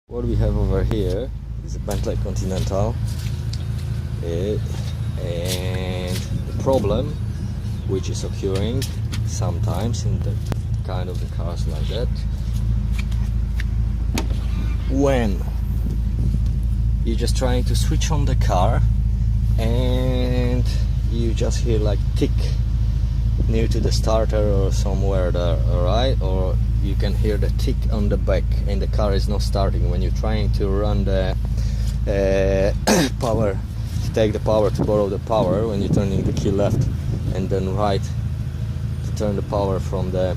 What we have over here is a Bentley Continental, and the problem which is occurring sometimes in the kind of the cars like that, when you're just trying to switch on the car and you just hear like tick near to the starter or somewhere there, alright, or you can hear the tick on the back and the car is not starting when you're trying to run the power, to take the power, to borrow the power, when you're turning the key left and then right to turn the power from the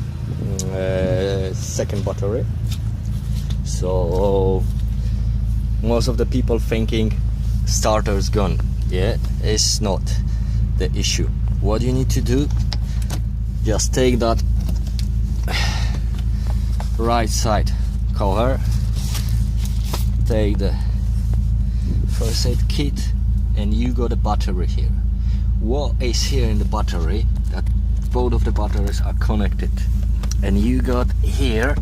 second battery. So most of the people thinking starter's gone. Yeah, it's not the issue. What you need to do, just take that right side cover, take the first aid kit, and you got a battery here. What is here in the battery, that both of the batteries are connected, and you got here,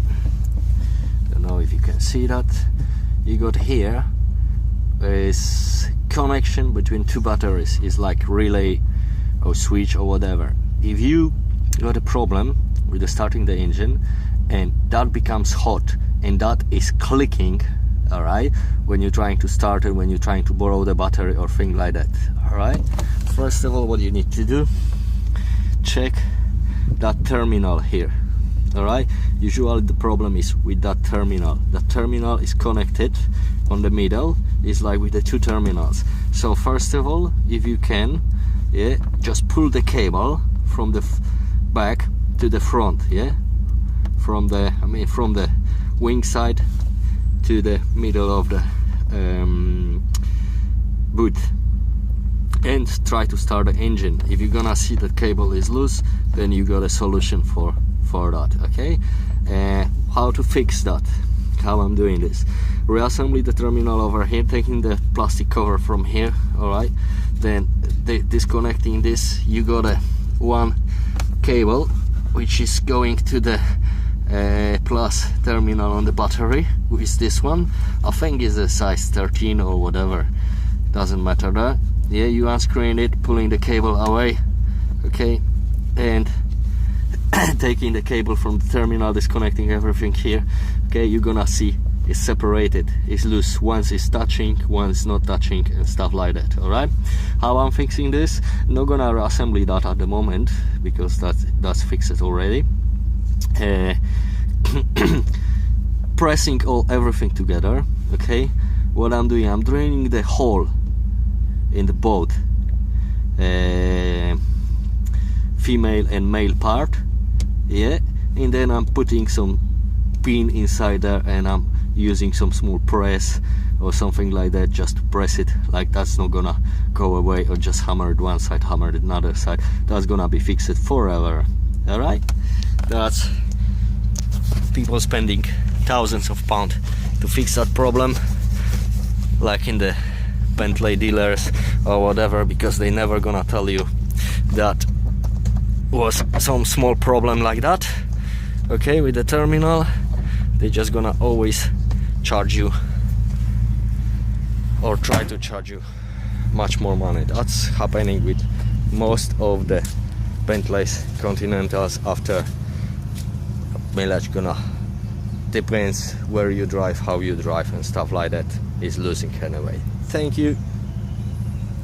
don't know if you can see that, you got here is connection between two batteries, is like relay or switch or whatever. If you got a problem with the starting the engine and that becomes hot and that is clicking, all right, when you're trying to start it, when you're trying to borrow the battery or thing like that, all right, first of all what you need to do, check that terminal here. All right, usually the problem is with that terminal. That terminal is connected on the middle, is like with the two terminals. So first of all, if you can, yeah, just pull the cable from the back to the front, yeah, from the from the wing side to the middle of the boot, and try to start the engine. If you're gonna see that cable is loose, then you got a solution for that. Okay, how to fix that, how I'm doing this: reassembly the terminal over here, taking the plastic cover from here, all right, then disconnecting this. You got a one cable which is going to the plus terminal on the battery, which is this one. I think is a size 13 or whatever, doesn't matter that. Yeah, you unscrewing it, pulling the cable away, okay, and taking the cable from the terminal, disconnecting everything here. Okay, you're gonna see it's separated, it's loose, once it's touching, once not touching, and stuff like that. All right, how I'm fixing this, not gonna reassembly that at the moment because that's fixed already. Pressing everything together. Okay, what I'm doing, I'm draining the hole in the both female and male part, yeah, and then I'm putting some pin inside there and I'm using some small press or something like that just to press it. Like that's not gonna go away, or just hammer it one side, hammer it another side. That's gonna be fixed forever. All right, that's people spending thousands of pounds to fix that problem, like in the Bentley dealers or whatever, because they never gonna tell you that was some small problem like that. Okay, with the terminal, they just gonna always charge you or try to charge you much more money. That's happening with most of the Bentleys, Continentals after mileage. Gonna depends where you drive, how you drive, and stuff like that is losing anyway. Thank you.